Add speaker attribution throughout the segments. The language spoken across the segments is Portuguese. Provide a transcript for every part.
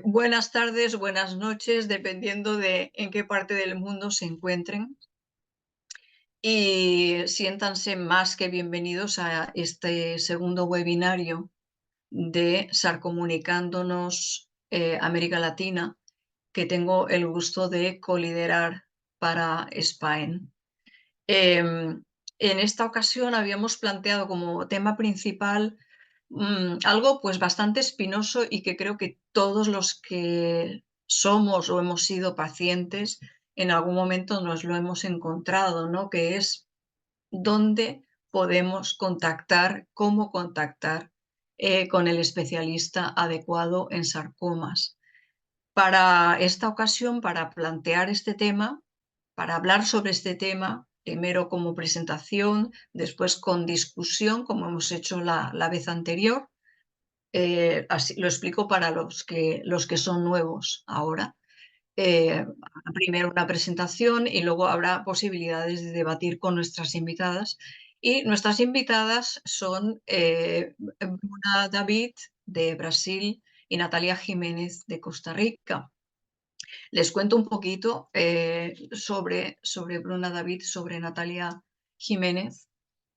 Speaker 1: Buenas tardes, buenas noches, dependiendo de en qué parte del mundo se encuentren. Y siéntanse más que bienvenidos a este segundo webinario de Sarcomunicándonos América Latina, que tengo el gusto de coliderar para Spain. En esta ocasión habíamos planteado como tema principal algo pues bastante espinoso y que creo que todos los que somos o hemos sido pacientes en algún momento nos lo hemos encontrado, ¿no? Que es dónde podemos contactar, cómo contactar con el especialista adecuado en sarcomas. Para esta ocasión, para plantear este tema, para hablar sobre este tema, primero como presentación, después con discusión, como hemos hecho la vez anterior. Así, lo explico para los que son nuevos ahora. Eh, Primero una presentación y luego habrá posibilidades de debatir con nuestras invitadas. Y nuestras invitadas son Bruna David de Brasil y Natalia Jiménez de Costa Rica. Les cuento un poquito sobre Bruna David, sobre Natalia Jiménez,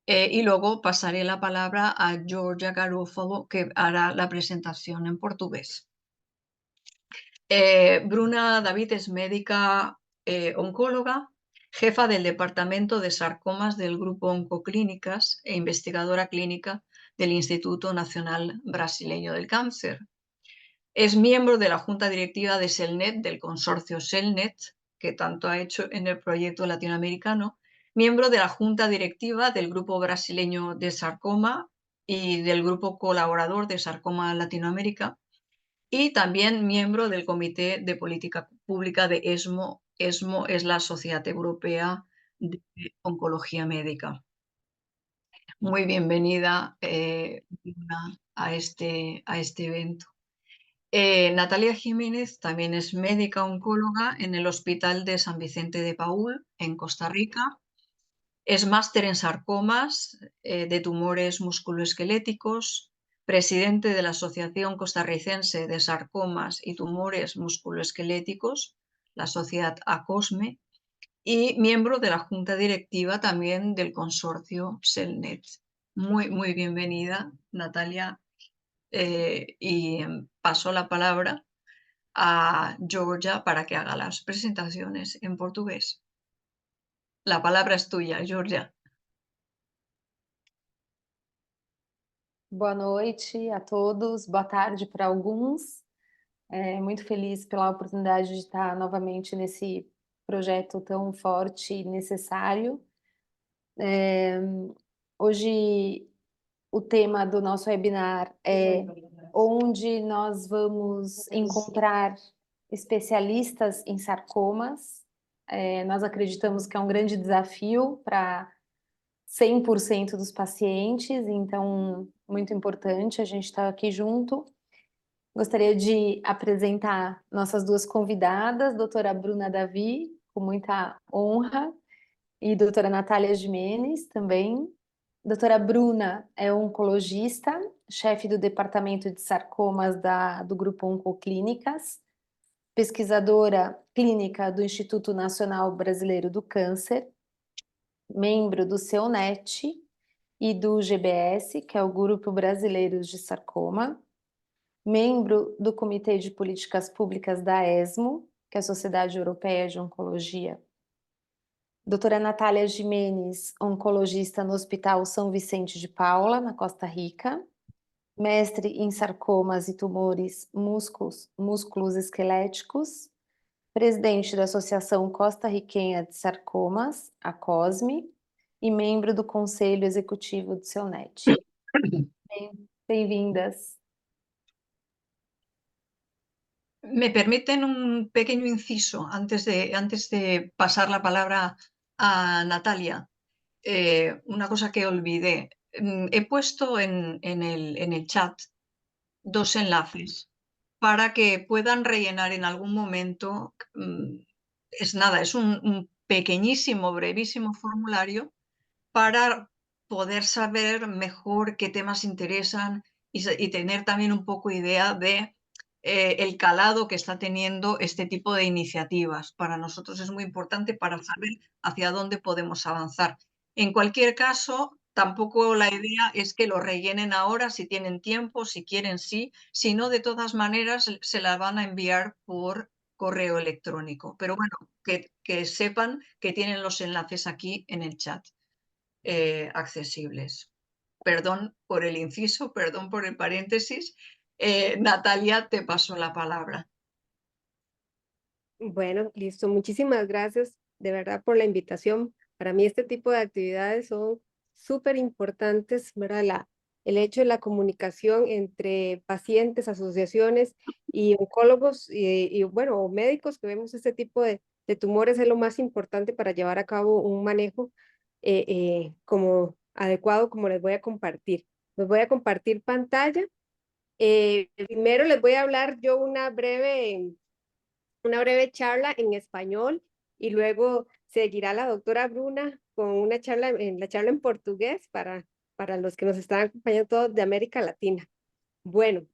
Speaker 1: y luego pasaré la palabra a Georgia Garofalo, que hará la presentación en portugués. Bruna David es médica oncóloga, jefa del Departamento de Sarcomas del Grupo Oncoclínicas e investigadora clínica del Instituto Nacional Brasileño del Cáncer. Es miembro de la Junta Directiva de CELNET, del consorcio CELNET, que tanto ha hecho en el proyecto latinoamericano, miembro de la Junta Directiva del Grupo Brasileño de Sarcoma y del Grupo Colaborador de Sarcoma Latinoamérica, y también miembro del Comité de Política Pública de ESMO. ESMO es la Sociedad Europea de Oncología Médica. Muy bienvenida a este evento. Natalia Jiménez también es médica oncóloga en el Hospital de San Vicente de Paúl, en Costa Rica. Es máster en sarcomas de tumores musculoesqueléticos, presidente de la Asociación Costarricense de Sarcomas y Tumores Musculoesqueléticos, la sociedad ACOSME, y miembro de la junta directiva también del consorcio CELNET. Muy bienvenida, Natalia, y paso la palabra a Georgia para que haga las presentaciones en portugués. La palabra es tuya, Georgia.
Speaker 2: Boa noite a todos, boa tarde para alguns. Muito feliz pela oportunidade de estar novamente nesse projeto tão forte e necessário. Hoje o tema do nosso webinar é onde nós vamos encontrar especialistas em sarcomas. Nós acreditamos que é um grande desafio para 100% dos pacientes, então muito importante a gente estar aqui junto. Gostaria de apresentar nossas duas convidadas, doutora Bruna Davi, com muita honra, e doutora Natália Jimenez também. Doutora Bruna é oncologista, chefe do Departamento de Sarcomas do Grupo Oncoclínicas, pesquisadora clínica do Instituto Nacional Brasileiro do Câncer, membro do CEONET e do GBS, que é o Grupo Brasileiro de Sarcoma, membro do Comitê de Políticas Públicas da ESMO, que é a Sociedade Europeia de Oncologia. Doutora Natália Jimenez, oncologista no Hospital São Vicente de Paula, na Costa Rica, mestre em sarcomas e tumores músculos esqueléticos, presidente da Associação Costa-Riquenha de Sarcomas, a COSME, e membro do Conselho Executivo do CEONET. Bem-vindas.
Speaker 1: ¿Me permiten un pequeño inciso antes de pasar la palabra a Natalia? Una cosa que olvidé. He puesto en el chat dos enlaces para que puedan rellenar en algún momento. Es nada, es un pequeñísimo, brevísimo formulario para poder saber mejor qué temas interesan y tener también un poco idea de el calado que está teniendo este tipo de iniciativas. Para nosotros es muy importante para saber hacia dónde podemos avanzar. En cualquier caso, tampoco la idea es que lo rellenen ahora, si tienen tiempo, si quieren, sí. Si no, de todas maneras, se la van a enviar por correo electrónico. Pero bueno, que sepan que tienen los enlaces aquí en el chat accesibles. Perdón por el inciso, perdón por el paréntesis. Natalia, te paso la palabra.
Speaker 3: Bueno, listo. Muchísimas gracias de verdad por la invitación. Para mí este tipo de actividades son súper importantes, ¿verdad? El hecho de la comunicación entre pacientes, asociaciones y oncólogos bueno, o médicos que vemos este tipo de tumores es lo más importante para llevar a cabo un manejo como adecuado, como les voy a compartir. Les voy a compartir pantalla. Primero les voy a hablar yo una breve charla en español y luego seguirá la doctora Bruna con una charla la charla en portugués para los que nos están acompañando todos de América Latina. Bueno,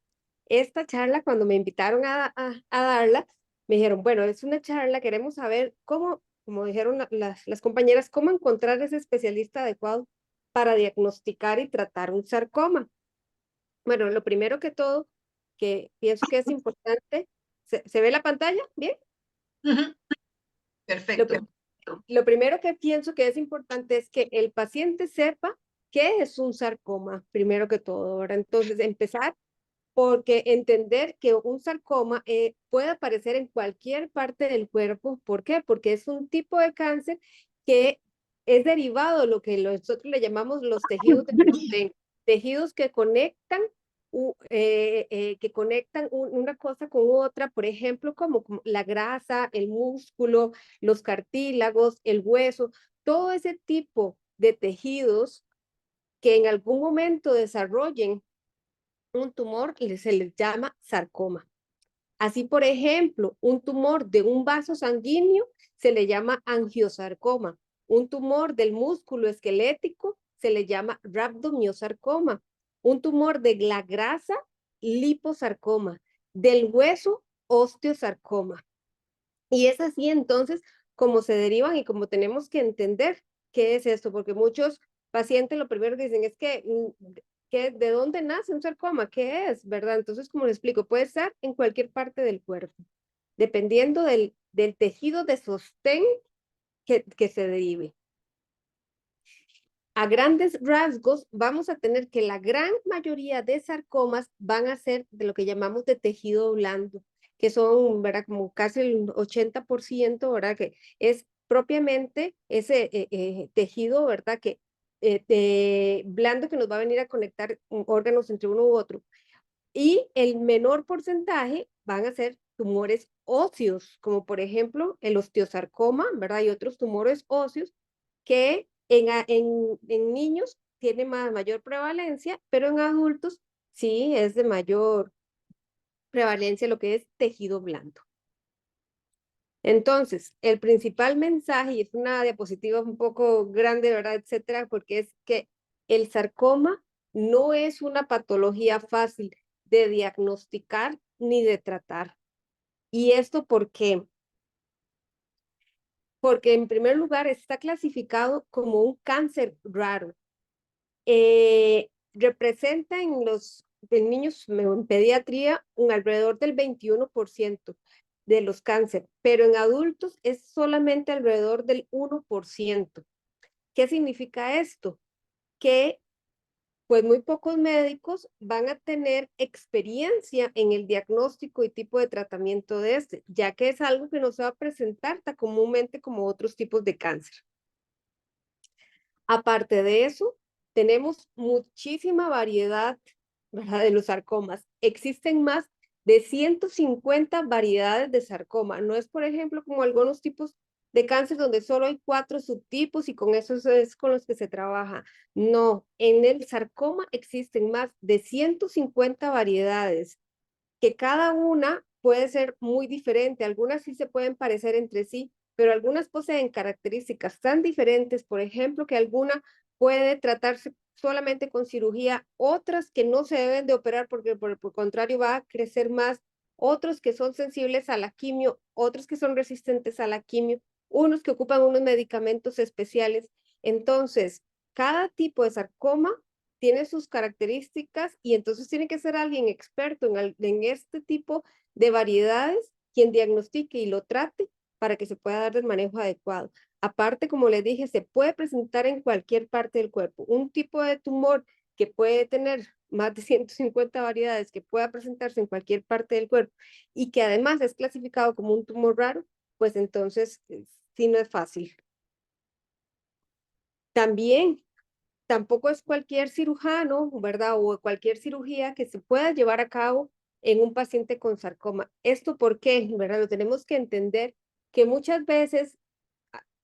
Speaker 3: esta charla cuando me invitaron a darla, me dijeron, bueno, es una charla, queremos saber cómo, como dijeron las compañeras, cómo encontrar ese especialista adecuado para diagnosticar y tratar un sarcoma. Bueno, lo primero que todo, que pienso que es importante, ¿se ve la pantalla? ¿Bien? Lo,
Speaker 1: Perfecto.
Speaker 3: lo primero que pienso que es importante es que el paciente sepa qué es un sarcoma, primero que todo, ¿verdad? Entonces, empezar porque entender que un sarcoma puede aparecer en cualquier parte del cuerpo. ¿Por qué? Porque es un tipo de cáncer que es derivado de lo que nosotros le llamamos los tejidos de sostén, tejidos que conectan una cosa con otra, por ejemplo, como la grasa, el músculo, los cartílagos, el hueso, todo ese tipo de tejidos que en algún momento desarrollen un tumor se les llama sarcoma. Así, por ejemplo, un tumor de un vaso sanguíneo se le llama angiosarcoma. Un tumor del músculo esquelético se le llama rhabdomiosarcoma. Un tumor de la grasa, liposarcoma. Del hueso, osteosarcoma. Y es así entonces como se derivan y como tenemos que entender qué es esto, porque muchos pacientes lo primero que dicen es que ¿de dónde nace un sarcoma? ¿Qué es? ¿Verdad? Entonces, como le explico, puede estar en cualquier parte del cuerpo, dependiendo del tejido de sostén que se derive. A grandes rasgos, vamos a tener que la gran mayoría de sarcomas van a ser de lo que llamamos de tejido blando, que son, ¿verdad? Como casi el 80%, ¿verdad? Que es propiamente ese tejido, ¿verdad? Blando que nos va a venir a conectar órganos entre uno u otro. Y el menor porcentaje van a ser tumores óseos, como por ejemplo el osteosarcoma, ¿verdad? Y otros tumores óseos que en niños tiene mayor prevalencia, pero en adultos sí es de mayor prevalencia lo que es tejido blando. Entonces, el principal mensaje, y es una diapositiva un poco grande, ¿verdad? Etcétera, porque es que el sarcoma no es una patología fácil de diagnosticar ni de tratar. ¿Y esto por qué? Porque en primer lugar está clasificado como un cáncer raro. Representa en niños en pediatría alrededor del 21% de los cánceres, pero en adultos es solamente alrededor del 1%. ¿Qué significa esto? Que pues muy pocos médicos van a tener experiencia en el diagnóstico y tipo de tratamiento de este, ya que es algo que no se va a presentar tan comúnmente como otros tipos de cáncer. Aparte de eso, tenemos muchísima variedad, ¿verdad? De los sarcomas. Existen más de 150 variedades de sarcoma. No es, por ejemplo, como algunos tipos de cáncer donde solo hay 4 subtipos y con eso es con los que se trabaja. No, en el sarcoma existen más de 150 variedades, que cada una puede ser muy diferente. Algunas sí se pueden parecer entre sí, pero algunas poseen características tan diferentes, por ejemplo, que alguna puede tratarse solamente con cirugía, otras que no se deben de operar porque por el contrario va a crecer más otros que son sensibles a la quimio, otros que son resistentes a la quimio, unos que ocupan unos medicamentos especiales. Entonces, cada tipo de sarcoma tiene sus características y entonces tiene que ser alguien experto en este tipo de variedades quien diagnostique y lo trate para que se pueda dar el manejo adecuado. Aparte, como les dije, se puede presentar en cualquier parte del cuerpo. Un tipo de tumor que puede tener más de 150 variedades, que pueda presentarse en cualquier parte del cuerpo y que además es clasificado como un tumor raro, pues entonces sí no es fácil. También tampoco es cualquier cirujano, ¿verdad? O cualquier cirugía que se pueda llevar a cabo en un paciente con sarcoma. ¿Esto por qué? ¿Verdad? Lo tenemos que entender que muchas veces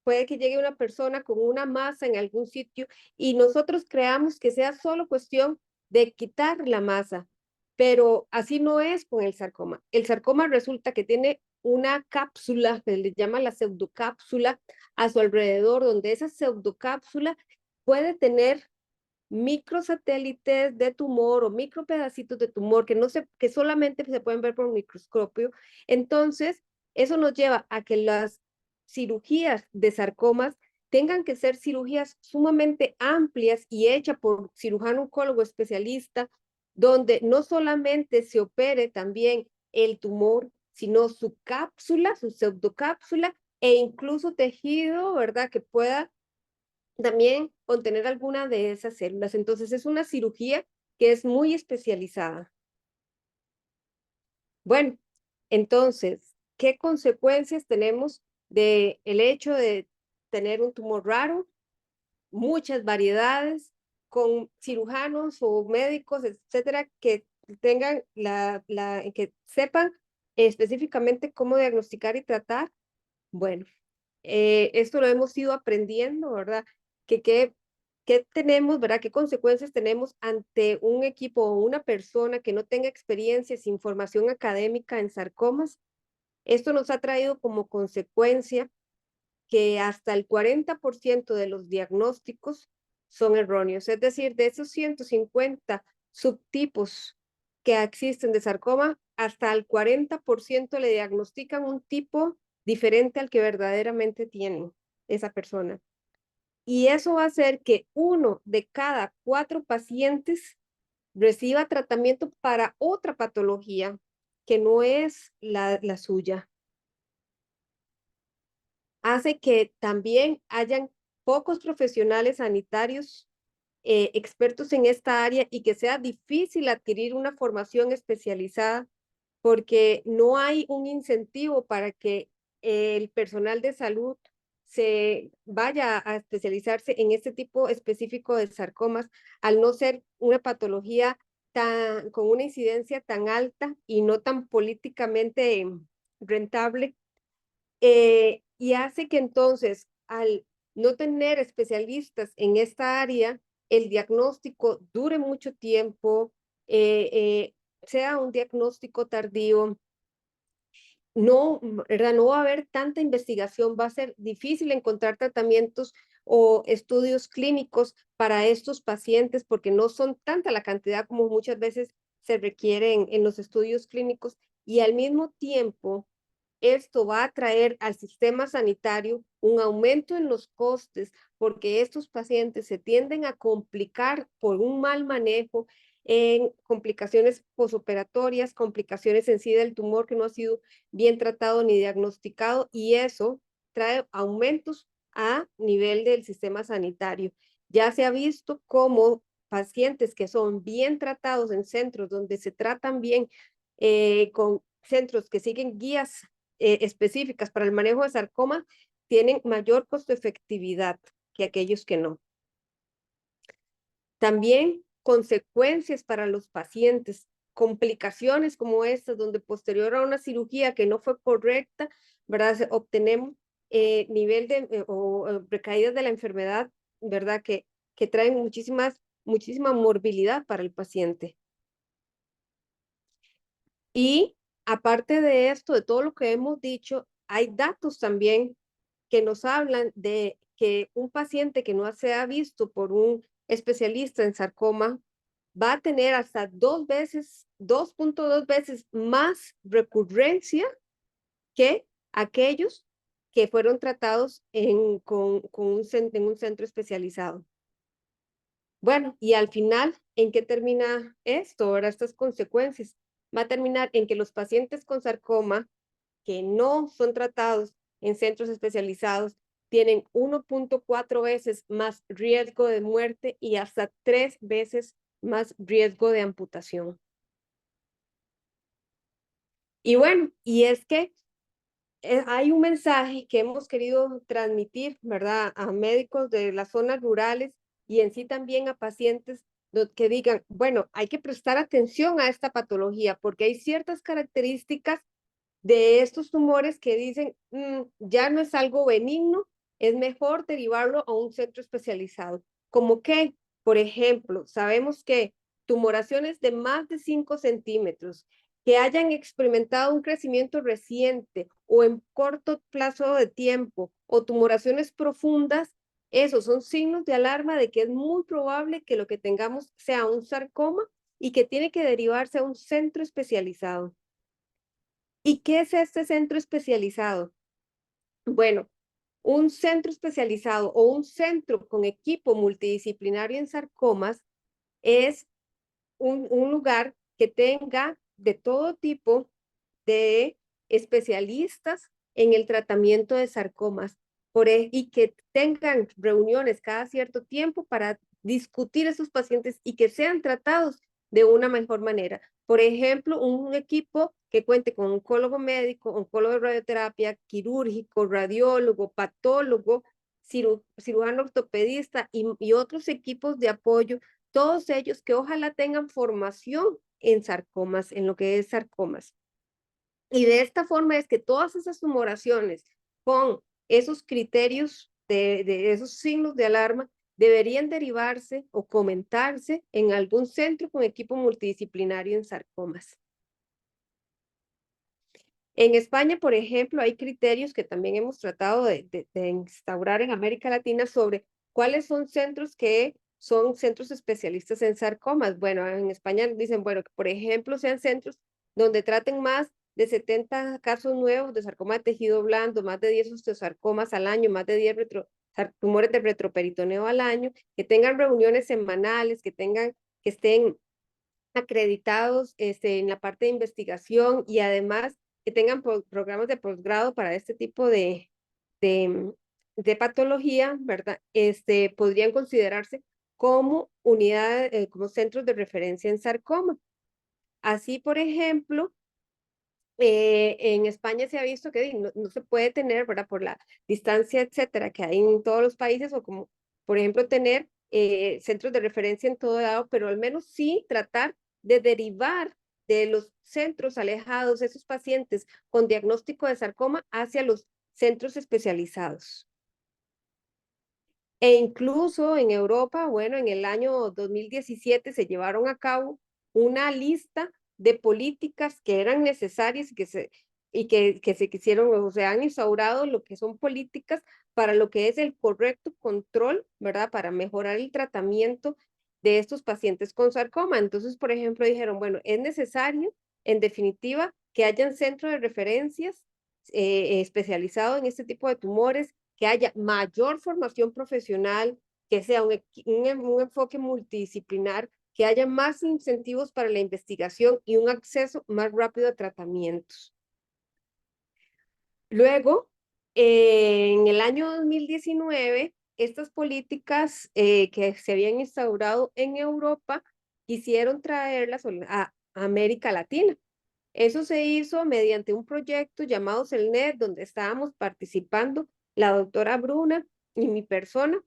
Speaker 3: puede que llegue una persona con una masa en algún sitio y nosotros creamos que sea solo cuestión de quitar la masa, pero así no es con el sarcoma. El sarcoma resulta que tiene una cápsula, que le llama la pseudocápsula, a su alrededor, donde esa pseudocápsula puede tener microsatélites de tumor o micropedacitos de tumor que solamente se pueden ver por un microscopio. Entonces, eso nos lleva a que las cirugías de sarcomas tengan que ser cirugías sumamente amplias y hechas por cirujano oncólogo especialista, donde no solamente se opere también el tumor, sino su cápsula, su pseudocápsula e incluso tejido, ¿verdad? Que pueda también contener alguna de esas células. Entonces es una cirugía que es muy especializada. Bueno, entonces, ¿qué consecuencias tenemos del hecho de tener un tumor raro? Muchas variedades con cirujanos o médicos, etcétera, que tengan que sepan específicamente cómo diagnosticar y tratar. Bueno, esto lo hemos ido aprendiendo, ¿verdad? ¿Qué tenemos, verdad? ¿Qué consecuencias tenemos ante un equipo o una persona que no tenga experiencia sin formación académica en sarcomas? Esto nos ha traído como consecuencia que hasta el 40% de los diagnósticos son erróneos. Es decir, de esos 150 subtipos que existen de sarcoma, hasta el 40% le diagnostican un tipo diferente al que verdaderamente tiene esa persona. Y eso va a hacer que 1 de cada 4 pacientes reciba tratamiento para otra patología que no es la suya. Hace que también hayan pocos profesionales sanitarios expertos en esta área y que sea difícil adquirir una formación especializada porque no hay un incentivo para que el personal de salud se vaya a especializarse en este tipo específico de sarcomas, al no ser una patología con una incidencia tan alta y no tan políticamente rentable, y hace que entonces, al no tener especialistas en esta área, el diagnóstico dure mucho tiempo, sea un diagnóstico tardío, no, ¿verdad? No va a haber tanta investigación, va a ser difícil encontrar tratamientos o estudios clínicos para estos pacientes porque no son tanta la cantidad como muchas veces se requieren en los estudios clínicos y al mismo tiempo esto va a traer al sistema sanitario un aumento en los costes porque estos pacientes se tienden a complicar por un mal manejo en complicaciones posoperatorias, complicaciones en sí del tumor que no ha sido bien tratado ni diagnosticado y eso trae aumentos a nivel del sistema sanitario. Ya se ha visto cómo pacientes que son bien tratados en centros donde se tratan bien con centros que siguen guías específicas para el manejo de sarcoma tienen mayor costo efectividad que aquellos que no. También consecuencias para los pacientes, complicaciones como estas, donde posterior a una cirugía que no fue correcta, ¿verdad? Obtenemos nivel de recaídas de la enfermedad, ¿verdad? Que traen muchísima morbilidad para el paciente. Y aparte de esto, de todo lo que hemos dicho, hay datos también que nos hablan de que un paciente que no se ha visto por un especialista en sarcoma va a tener hasta 2.2 veces más recurrencia que aquellos que fueron tratados en un centro especializado. Bueno, y al final, ¿en qué termina esto? Ahora, estas consecuencias. Va a terminar en que los pacientes con sarcoma que no son tratados en centros especializados tienen 1.4 veces más riesgo de muerte y hasta 3 veces más riesgo de amputación. Y bueno, y es que hay un mensaje que hemos querido transmitir, ¿verdad?, a médicos de las zonas rurales y en sí también a pacientes que digan, bueno, hay que prestar atención a esta patología porque hay ciertas características de estos tumores que dicen, ya no es algo benigno, es mejor derivarlo a un centro especializado. Como que, por ejemplo, sabemos que tumoraciones de más de 5 centímetros que hayan experimentado un crecimiento reciente o en corto plazo de tiempo, o tumoraciones profundas, esos son signos de alarma de que es muy probable que lo que tengamos sea un sarcoma y que tiene que derivarse a un centro especializado. ¿Y qué es este centro especializado? Bueno, un centro especializado o un centro con equipo multidisciplinario en sarcomas es un lugar que tenga de todo tipo de especialistas en el tratamiento de sarcomas y que tengan reuniones cada cierto tiempo para discutir esos pacientes y que sean tratados de una mejor manera. Por ejemplo, un equipo que cuente con oncólogo médico, oncólogo de radioterapia, quirúrgico, radiólogo, patólogo, cirujano ortopedista y otros equipos de apoyo, todos ellos que ojalá tengan formación en sarcomas, en lo que es sarcomas. Y de esta forma es que todas esas tumoraciones con esos criterios de esos signos de alarma deberían derivarse o comentarse en algún centro con equipo multidisciplinario en sarcomas. En España, por ejemplo, hay criterios que también hemos tratado de instaurar en América Latina sobre cuáles son centros que son centros especialistas en sarcomas. Bueno, en España dicen, bueno, que por ejemplo sean centros donde traten más de 70 casos nuevos de sarcoma de tejido blando, más de 10 osteosarcomas al año, más de 10 tumores de retroperitoneo al año, que tengan reuniones semanales, que estén acreditados en la parte de investigación y además que tengan programas de posgrado para este tipo de patología, ¿verdad? Podrían considerarse como unidades, como centros de referencia en sarcoma. Así, por ejemplo, en España se ha visto que no se puede tener, ¿verdad? Por la distancia, etcétera, que hay en todos los países, o como, por ejemplo, tener centros de referencia en todo lado, pero al menos sí tratar de derivar de los centros alejados esos pacientes con diagnóstico de sarcoma hacia los centros especializados. E incluso en Europa, bueno, en el año 2017 se llevaron a cabo una lista de políticas que eran necesarias y que se quisieron, o se han instaurado lo que son políticas para lo que es el correcto control, ¿verdad? Para mejorar el tratamiento de estos pacientes con sarcoma. Entonces, por ejemplo, dijeron, bueno, es necesario, en definitiva, que hayan centros de referencias especializados en este tipo de tumores, que haya mayor formación profesional, que sea un enfoque multidisciplinar, que haya más incentivos para la investigación y un acceso más rápido a tratamientos. Luego, en el año 2019, estas políticas que se habían instaurado en Europa, quisieron traerlas a América Latina. Eso se hizo mediante un proyecto llamado CELNET, donde estábamos participando la doctora Bruna y mi persona,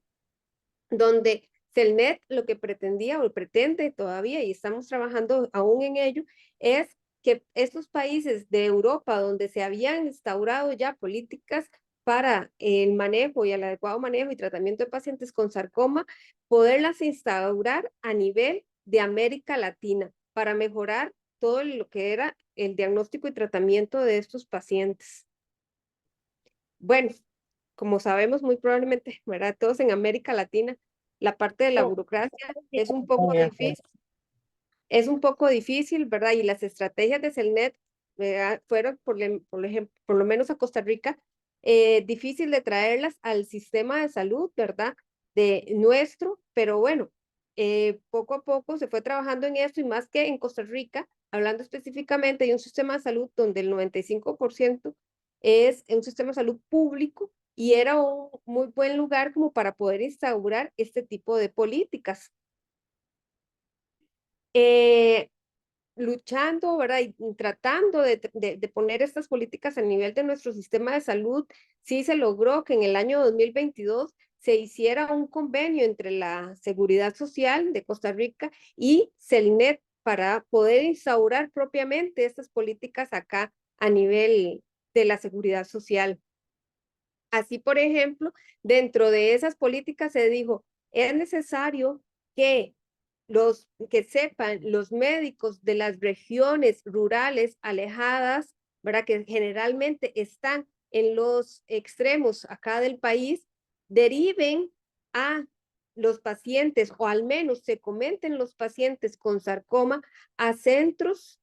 Speaker 3: donde CELNET lo que pretendía o pretende todavía, y estamos trabajando aún en ello, es que estos países de Europa donde se habían instaurado ya políticas para el manejo y el adecuado manejo y tratamiento de pacientes con sarcoma, poderlas instaurar a nivel de América Latina para mejorar todo lo que era el diagnóstico y tratamiento de estos pacientes. Bueno, como sabemos muy probablemente, ¿verdad? Todos en América Latina, la parte de la burocracia es un poco difícil. es un poco difícil, ¿verdad? Y las estrategias de Celnet fueron, por ejemplo, por lo menos a Costa Rica, difícil de traerlas al sistema de salud, ¿verdad? De nuestro, pero bueno, poco a poco se fue trabajando en esto y más que en Costa Rica, hablando específicamente de un sistema de salud donde el 95% es un sistema de salud público y era un muy buen lugar como para poder instaurar este tipo de políticas. Luchando, ¿verdad? Y tratando de poner estas políticas a nivel de nuestro sistema de salud, sí se logró que en el año 2022 se hiciera un convenio entre la Seguridad Social de Costa Rica y Celnet para poder instaurar propiamente estas políticas acá a nivel de la seguridad social. Así, por ejemplo, dentro de esas políticas se dijo, es necesario que que sepan los médicos de las regiones rurales alejadas, ¿verdad? Que generalmente están en los extremos acá del país, deriven a los pacientes, o al menos se comenten los pacientes con sarcoma a centros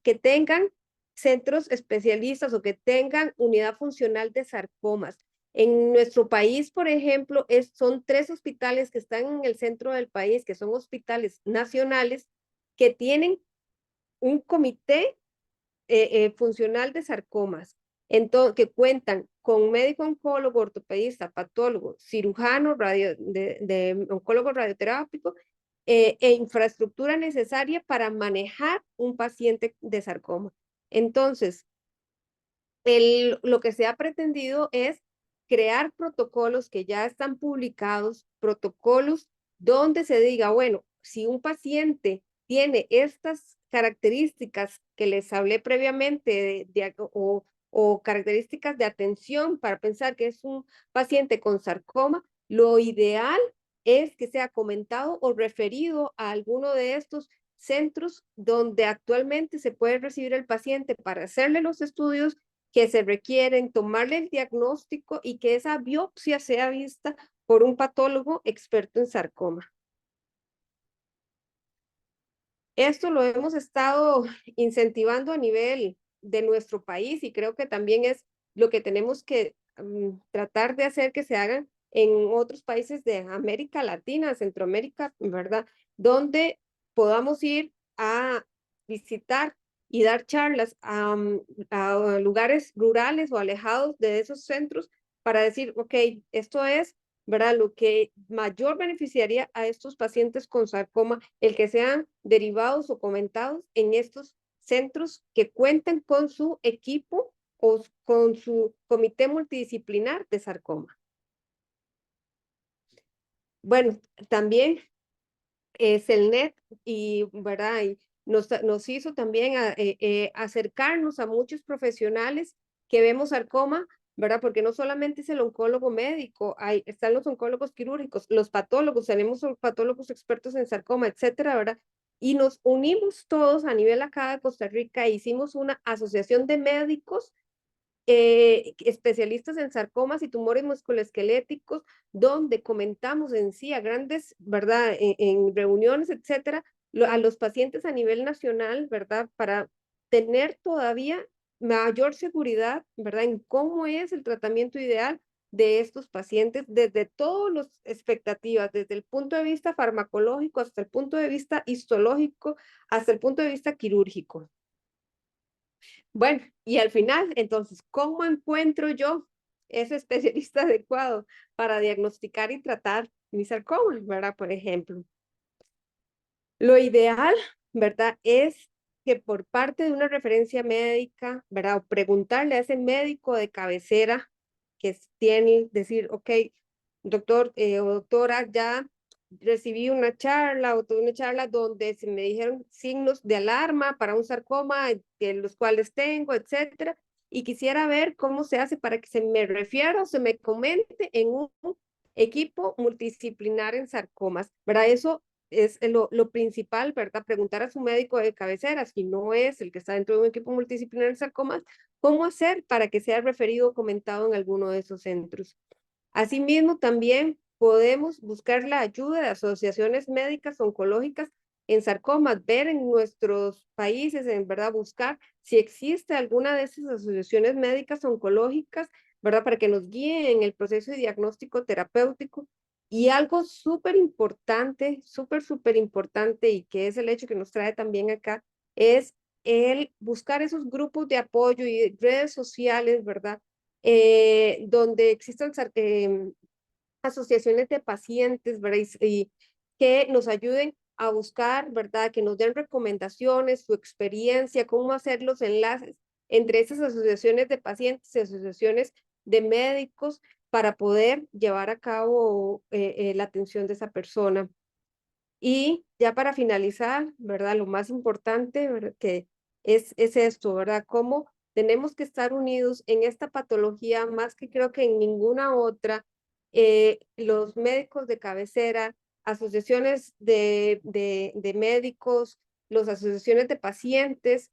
Speaker 3: que tengan centros especialistas o que tengan unidad funcional de sarcomas. En nuestro país, por ejemplo, son 3 hospitales que están en el centro del país, que son hospitales nacionales, que tienen un comité funcional de sarcomas, que cuentan con médico oncólogo, ortopedista, patólogo, cirujano, de oncólogo radioterápico, e infraestructura necesaria para manejar un paciente de sarcoma. Entonces, lo que se ha pretendido es crear protocolos que ya están publicados, protocolos donde se diga, bueno, si un paciente tiene estas características que les hablé previamente o características de atención para pensar que es un paciente con sarcoma, lo ideal es que sea comentado o referido a alguno de estos centros donde actualmente se puede recibir el paciente para hacerle los estudios que se requieren, tomarle el diagnóstico y que esa biopsia sea vista por un patólogo experto en sarcoma. Esto lo hemos estado incentivando a nivel de nuestro país y creo que también es lo que tenemos que tratar de hacer que se hagan en otros países de América Latina, Centroamérica, ¿verdad? Donde podamos ir a visitar y dar charlas a lugares rurales o alejados de esos centros para decir, ok, esto es, ¿verdad? Lo que mayor beneficiaría a estos pacientes con sarcoma, el que sean derivados o comentados en estos centros que cuenten con su equipo o con su comité multidisciplinar de sarcoma. Bueno, también Celnet y, ¿verdad? Y nos hizo también acercarnos a muchos profesionales que vemos sarcoma, ¿verdad? Porque no solamente es el oncólogo médico, están los oncólogos quirúrgicos, los patólogos, tenemos patólogos expertos en sarcoma, etcétera, ¿verdad? Y nos unimos todos a nivel acá de Costa Rica e hicimos una asociación de médicos especialistas en sarcomas y tumores musculoesqueléticos, donde comentamos en sí a grandes, ¿verdad? En reuniones, etcétera, a los pacientes a nivel nacional, ¿verdad? Para tener todavía mayor seguridad, ¿verdad? En cómo es el tratamiento ideal de estos pacientes desde todas las expectativas, desde el punto de vista farmacológico hasta el punto de vista histológico, hasta el punto de vista quirúrgico. Bueno, y al final, entonces, ¿cómo encuentro yo ese especialista adecuado para diagnosticar y tratar mi sarcoma, ¿verdad? Por ejemplo. Lo ideal, ¿verdad? Es que por parte de una referencia médica, ¿verdad? O preguntarle a ese médico de cabecera que tiene, decir, ok, doctor o doctora, ya recibí una charla o tuve una charla donde se me dijeron signos de alarma para un sarcoma, los cuales tengo, etcétera, y quisiera ver cómo se hace para que se me refiera o se me comente en un equipo multidisciplinar en sarcomas, ¿verdad? Eso es lo principal, ¿verdad? Preguntar a su médico de cabecera, si no es el que está dentro de un equipo multidisciplinar en sarcomas, ¿cómo hacer para que sea referido o comentado en alguno de esos centros? Asimismo, también podemos buscar la ayuda de asociaciones médicas oncológicas en sarcomas, ver en nuestros países, en verdad, buscar si existe alguna de esas asociaciones médicas oncológicas, ¿verdad? Para que nos guíen en el proceso de diagnóstico terapéutico. Y algo súper importante, y que es el hecho que nos trae también acá, es el buscar esos grupos de apoyo y redes sociales, ¿verdad? Donde existan asociaciones de pacientes, ¿verdad? Y que nos ayuden a buscar, ¿verdad? Que nos den recomendaciones, su experiencia, cómo hacer los enlaces entre esas asociaciones de pacientes y asociaciones de médicos para poder llevar a cabo la atención de esa persona. Y ya para finalizar, ¿verdad? Lo más importante, ¿verdad? Que es esto, ¿verdad? Cómo tenemos que estar unidos en esta patología más que creo que en ninguna otra. Los médicos de cabecera, asociaciones de médicos, las asociaciones de pacientes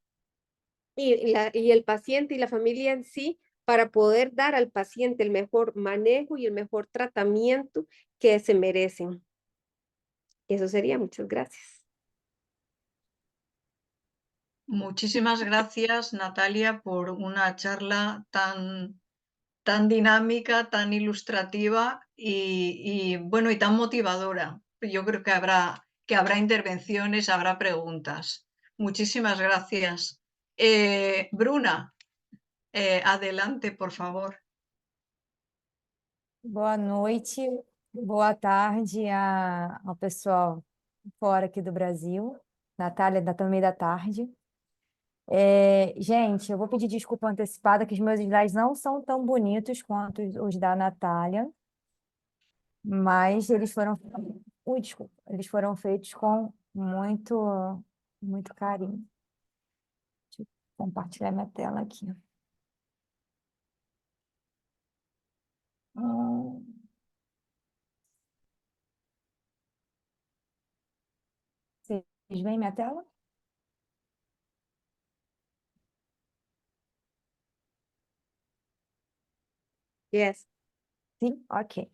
Speaker 3: y el paciente y la familia en sí, para poder dar al paciente el mejor manejo y el mejor tratamiento que se merecen. Eso sería, muchas gracias.
Speaker 1: Muchísimas gracias, Natalia, por una charla tan dinámica, tan ilustrativa bueno, y tan motivadora. Yo creo que habrá intervenciones, habrá preguntas. Muchísimas gracias. Bruna, adelante, por favor.
Speaker 4: Boa noite, boa tarde ao pessoal fora aqui do Brasil. Natália, também da tarde. Gente, eu vou pedir desculpa antecipada que os meus slides não são tão bonitos quanto os da Natália, mas eles foram, desculpa, eles foram feitos com muito carinho. Deixa eu compartilhar minha tela aqui. Vocês veem minha tela?
Speaker 3: Yes.
Speaker 4: Sim? Ok.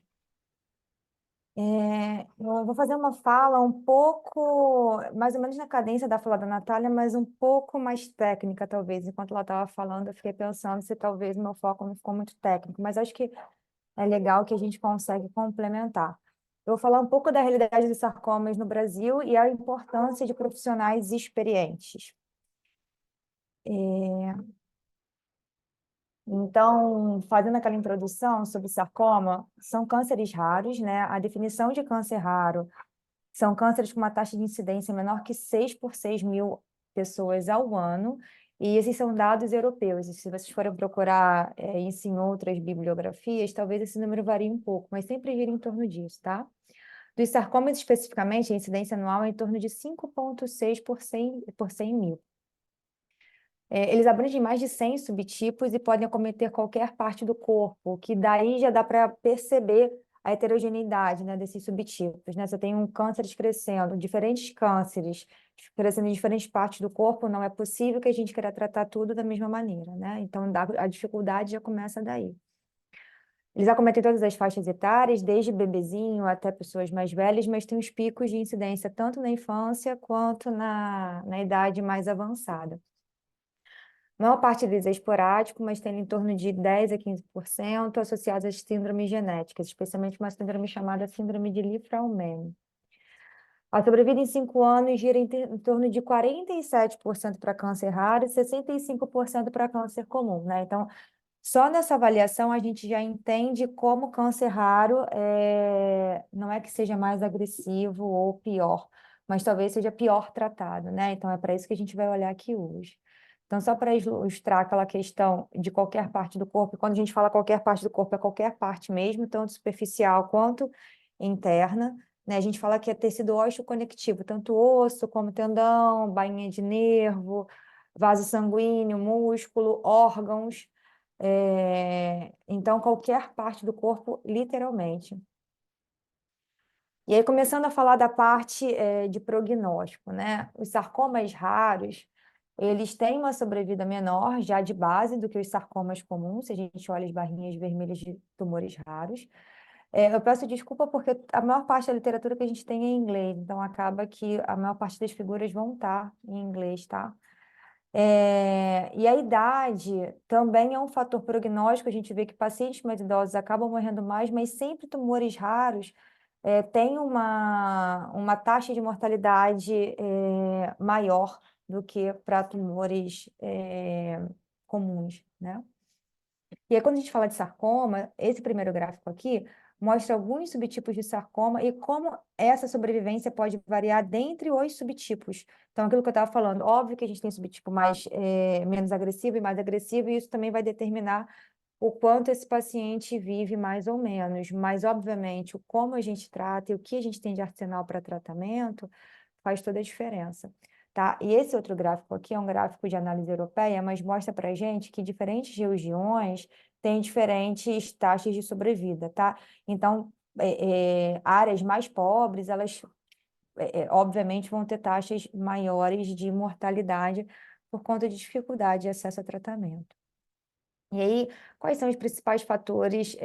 Speaker 4: Eu vou fazer uma fala um pouco, mais ou menos na cadência da fala da Natália, mas um pouco mais técnica, talvez. Enquanto ela estava falando, eu fiquei pensando se talvez meu foco não ficou muito técnico, mas acho que é legal que a gente consegue complementar. Eu vou falar um pouco da realidade dos sarcomas no Brasil e a importância de profissionais experientes. Então, fazendo aquela introdução sobre sarcoma, são cânceres raros, né? A definição de câncer raro são cânceres com uma taxa de incidência menor que 6 por 6 mil pessoas ao ano, e esses são dados europeus. E se vocês forem procurar isso em outras bibliografias, talvez esse número varie um pouco, mas sempre gira em torno disso, tá? Dos sarcomas especificamente, a incidência anual é em torno de 5,6 por 100 mil. Eles abrangem mais de 100 subtipos e podem acometer qualquer parte do corpo, que daí já dá para perceber a heterogeneidade, né, desses subtipos, né? Você tem um câncer crescendo, diferentes cânceres crescendo em diferentes partes do corpo, não é possível que a gente queira tratar tudo da mesma maneira, né? Então, a dificuldade já começa daí. Eles acometem todas as faixas etárias, desde bebezinho até pessoas mais velhas, mas tem os picos de incidência tanto na infância quanto na idade mais avançada. A maior parte deles é esporádico, mas tem em torno de 10 a 15% associados às síndromes genéticas, especialmente uma síndrome chamada síndrome de Li-Fraumeni. A sobrevida em 5 anos gira em torno de 47% para câncer raro e 65% para câncer comum, né? Então, só nessa avaliação a gente já entende como câncer raro não é que seja mais agressivo ou pior, mas talvez seja pior tratado, né? Então, é para isso que a gente vai olhar aqui hoje. Então, só para ilustrar aquela questão de qualquer parte do corpo, quando a gente fala qualquer parte do corpo, é qualquer parte mesmo, tanto superficial quanto interna, né? A gente fala que é tecido osteoconectivo, tanto osso como tendão, bainha de nervo, vaso sanguíneo, músculo, órgãos. Então, qualquer parte do corpo, literalmente. E aí, começando a falar da parte de prognóstico, né? Os sarcomas raros, eles têm uma sobrevida menor, já de base, do que os sarcomas comuns, se a gente olha as barrinhas vermelhas de tumores raros. Eu peço desculpa porque a maior parte da literatura que a gente tem é em inglês, então acaba que a maior parte das figuras vão estar em inglês, tá? E a idade também é um fator prognóstico, a gente vê que pacientes mais idosos acabam morrendo mais, mas sempre tumores raros têm uma taxa de mortalidade maior do que para tumores comuns, né? E aí, quando a gente fala de sarcoma, esse primeiro gráfico aqui mostra alguns subtipos de sarcoma e como essa sobrevivência pode variar dentre os subtipos. Então, aquilo que eu estava falando, óbvio que a gente tem subtipo menos agressivo e mais agressivo, e isso também vai determinar o quanto esse paciente vive mais ou menos. Mas, obviamente, o como a gente trata e o que a gente tem de arsenal para tratamento faz toda a diferença. Tá? E esse outro gráfico aqui é um gráfico de análise europeia, mas mostra para a gente que diferentes regiões têm diferentes taxas de sobrevida, tá? Então, áreas mais pobres, elas, obviamente, vão ter taxas maiores de mortalidade por conta de dificuldade de acesso a tratamento. E aí, quais são os principais fatores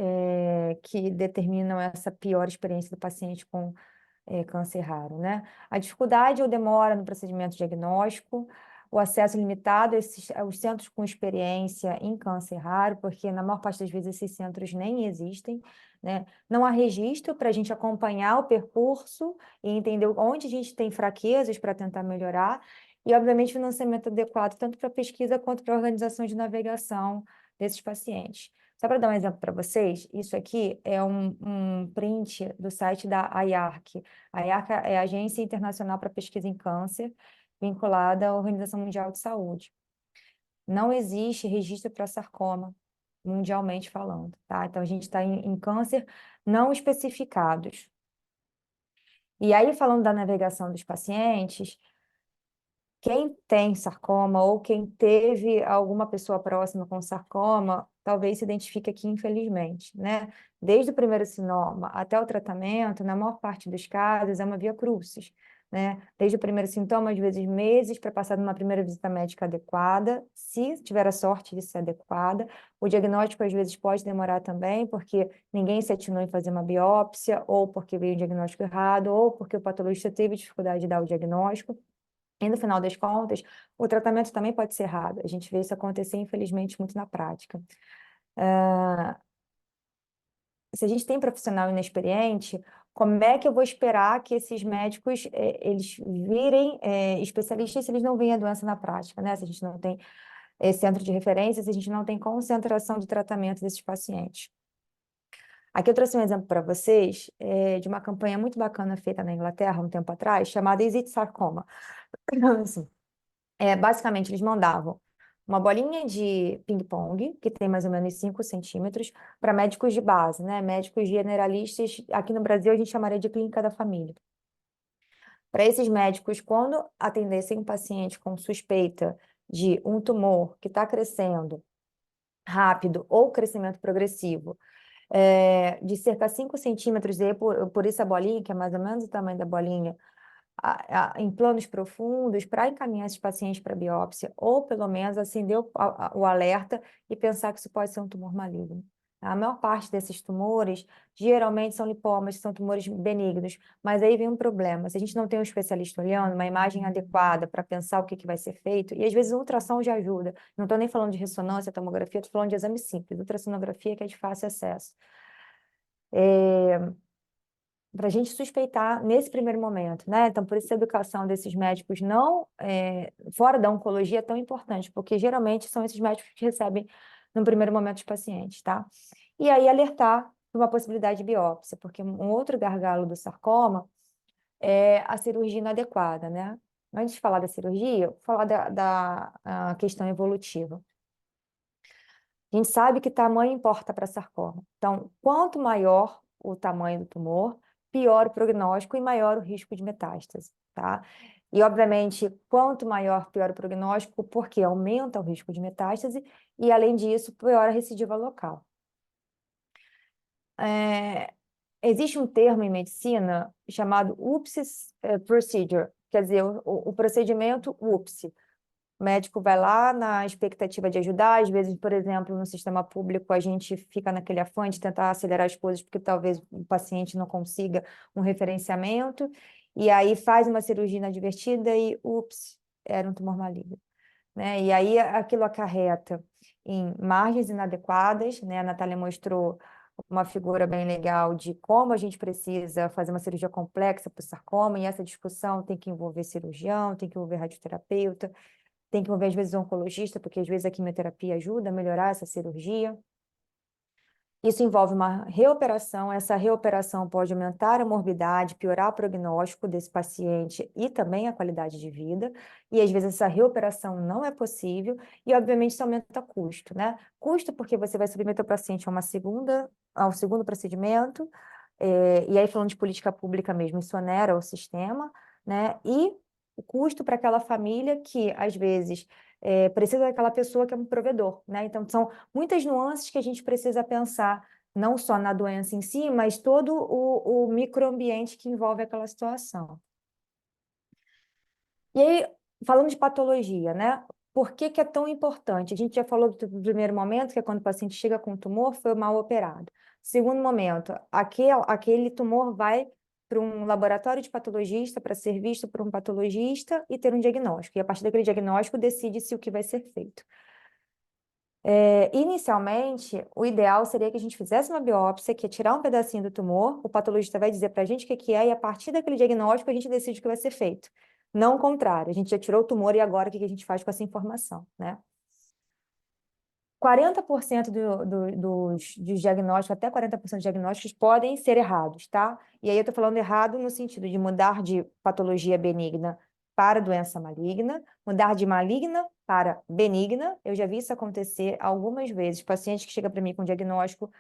Speaker 4: que determinam essa pior experiência do paciente com câncer raro, né? A dificuldade ou demora no procedimento diagnóstico, o acesso limitado aos centros com experiência em câncer raro, porque na maior parte das vezes esses centros nem existem, né? Não há registro para a gente acompanhar o percurso e entender onde a gente tem fraquezas para tentar melhorar, e, obviamente, financiamento adequado tanto para pesquisa quanto para a organização de navegação desses pacientes. Só para dar um exemplo para vocês, isso aqui é um print do site da IARC. A IARC é a Agência Internacional para Pesquisa em Câncer, vinculada à Organização Mundial de Saúde. Não existe registro para sarcoma, mundialmente falando, tá? Então, a gente está em câncer não especificados. E aí, falando da navegação dos pacientes, quem tem sarcoma ou quem teve alguma pessoa próxima com sarcoma, talvez se identifique aqui, infelizmente, né? Desde o primeiro sinoma até o tratamento, na maior parte dos casos, é uma via crucis, né? Desde o primeiro sintoma, às vezes meses, para passar numa primeira visita médica adequada, se tiver a sorte de ser adequada. O diagnóstico, às vezes, pode demorar também, porque ninguém se atinou em fazer uma biópsia, ou porque veio o diagnóstico errado, ou porque o patologista teve dificuldade de dar o diagnóstico. E, no final das contas, o tratamento também pode ser errado. A gente vê isso acontecer, infelizmente, muito na prática. Se a gente tem profissional inexperiente, como é que eu vou esperar que esses médicos eles virem especialistas se eles não veem a doença na prática, né? Se a gente não tem centro de referência, se a gente não tem concentração de tratamento desses pacientes. Aqui eu trouxe um exemplo para vocês de uma campanha muito bacana feita na Inglaterra, um tempo atrás, chamada Is It Sarcoma? Assim, basicamente, eles mandavam uma bolinha de ping-pong, que tem mais ou menos 5 centímetros, para médicos de base, né? Médicos generalistas. Aqui no Brasil, a gente chamaria de clínica da família. Para esses médicos, quando atendessem um paciente com suspeita de um tumor que está crescendo rápido ou crescimento progressivo, de cerca de 5 centímetros, e aí por isso a bolinha, que é mais ou menos o tamanho da bolinha, em planos profundos, para encaminhar esses pacientes para biópsia, ou pelo menos acender o alerta e pensar que isso pode ser um tumor maligno. A maior parte desses tumores, geralmente, são lipomas, são tumores benignos, mas aí vem um problema. Se a gente não tem um especialista olhando, uma imagem adequada para pensar o que vai ser feito, e às vezes a ultrassom já ajuda. Não estou nem falando de ressonância, tomografia, estou falando de exame simples, ultrassonografia que é de fácil acesso. Para a gente suspeitar nesse primeiro momento, né? Então, por isso a educação desses médicos não fora da oncologia é tão importante, porque geralmente são esses médicos que recebem no primeiro momento os pacientes, tá? E aí alertar para uma possibilidade de biópsia, porque um outro gargalo do sarcoma é a cirurgia inadequada, né? Antes de falar da cirurgia, vou falar da questão evolutiva. A gente sabe que tamanho importa para sarcoma. Então, quanto maior o tamanho do tumor, pior o prognóstico e maior o risco de metástase, tá? E, obviamente, quanto maior, pior o prognóstico, porque aumenta o risco de metástase e, além disso, pior a recidiva local. Existe um termo em medicina chamado UPSI procedure, quer dizer, o procedimento UPSI. O médico vai lá na expectativa de ajudar, às vezes, por exemplo, no sistema público, a gente fica naquele afã de tentar acelerar as coisas, porque talvez o paciente não consiga um referenciamento, e aí faz uma cirurgia inadvertida e, ups, era um tumor maligno, né? E aí aquilo acarreta em margens inadequadas, né? A Natália mostrou uma figura bem legal de como a gente precisa fazer uma cirurgia complexa para o sarcoma, e essa discussão tem que envolver cirurgião, tem que envolver radioterapeuta, tem que envolver, às vezes, oncologista, porque, às vezes, a quimioterapia ajuda a melhorar essa cirurgia. Isso envolve uma reoperação. Essa reoperação pode aumentar a morbidade, piorar o prognóstico desse paciente e também a qualidade de vida. E, às vezes, essa reoperação não é possível. E, obviamente, isso aumenta custo, né? Custo porque você vai submeter o paciente ao segundo procedimento. E aí, falando de política pública mesmo, isso onera o sistema, né? E o custo para aquela família que, às vezes, precisa daquela pessoa que é um provedor, né? Então, são muitas nuances que a gente precisa pensar, não só na doença em si, mas todo o microambiente que envolve aquela situação. E aí, falando de patologia, né? Por que que é tão importante? A gente já falou do primeiro momento, que é quando o paciente chega com tumor, foi mal operado. Segundo momento, aquele tumor vai para um laboratório de patologista para ser visto por um patologista e ter um diagnóstico. E a partir daquele diagnóstico decide-se o que vai ser feito. Inicialmente, o ideal seria que a gente fizesse uma biópsia, que é tirar um pedacinho do tumor, o patologista vai dizer para a gente o que é, e a partir daquele diagnóstico a gente decide o que vai ser feito. Não o contrário, a gente já tirou o tumor e agora o que a gente faz com essa informação, né? 40% dos diagnósticos, até 40% dos diagnósticos podem ser errados, tá? E aí eu tô falando errado no sentido de mudar de patologia benigna para doença maligna, mudar de maligna para benigna. Eu já vi isso acontecer algumas vezes. Paciente que chega para mim com diagnóstico,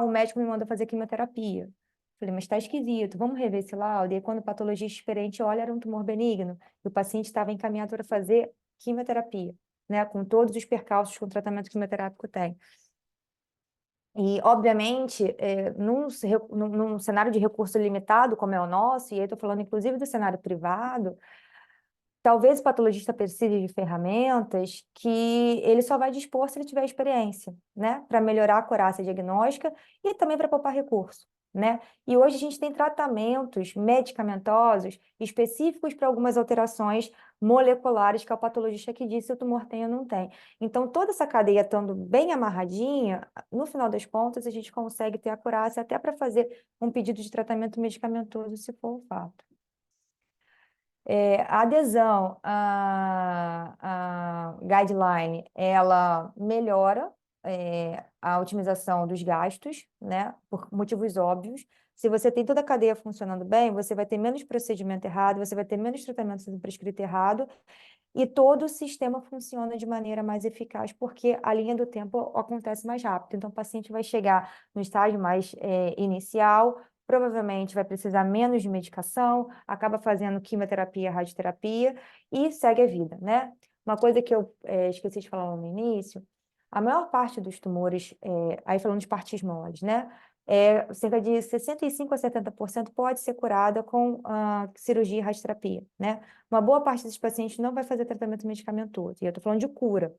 Speaker 4: o médico me manda fazer quimioterapia. Falei, mas está esquisito, vamos rever esse laudo. E aí, quando o patologista experiente olha, era um tumor benigno, e o paciente estava encaminhado para fazer quimioterapia, né, com todos os percalços que o tratamento quimioterápico tem. E, obviamente, num cenário de recurso limitado, como é o nosso, e aí estou falando inclusive do cenário privado, talvez o patologista precise de ferramentas que ele só vai dispor se ele tiver experiência, né, para melhorar a acurácia diagnóstica e também para poupar recurso, né? E hoje a gente tem tratamentos medicamentosos específicos para algumas alterações moleculares que é o patologista que diz se o tumor tem ou não tem. Então, toda essa cadeia estando bem amarradinha, no final das contas, a gente consegue ter acurácia até para fazer um pedido de tratamento medicamentoso, se for o fato. A adesão à guideline, ela melhora a otimização dos gastos, né, por motivos óbvios. Se você tem toda a cadeia funcionando bem, você vai ter menos procedimento errado, você vai ter menos tratamento sendo prescrito errado, e todo o sistema funciona de maneira mais eficaz, porque a linha do tempo acontece mais rápido. Então, o paciente vai chegar no estágio mais inicial, provavelmente vai precisar menos de medicação, acaba fazendo quimioterapia, radioterapia e segue a vida, né? Uma coisa que eu esqueci de falar no início, a maior parte dos tumores, aí falando de partes moles, né? Cerca de 65% a 70% pode ser curada com cirurgia e radioterapia, né? Uma boa parte desses pacientes não vai fazer tratamento medicamentoso, e eu estou falando de cura.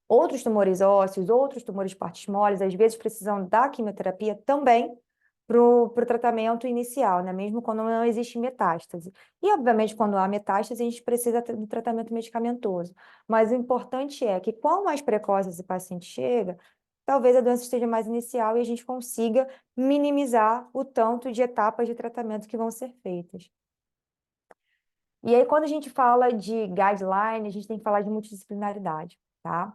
Speaker 4: Outros tumores ósseos, outros tumores de partes moles, às vezes precisam da quimioterapia também para o tratamento inicial, né? Mesmo quando não existe metástase. E, obviamente, quando há metástase, a gente precisa do tratamento medicamentoso. Mas o importante é que, quanto mais precoce esse paciente chega, talvez a doença esteja mais inicial e a gente consiga minimizar o tanto de etapas de tratamento que vão ser feitas. E aí, quando a gente fala de guideline, a gente tem que falar de multidisciplinaridade, tá?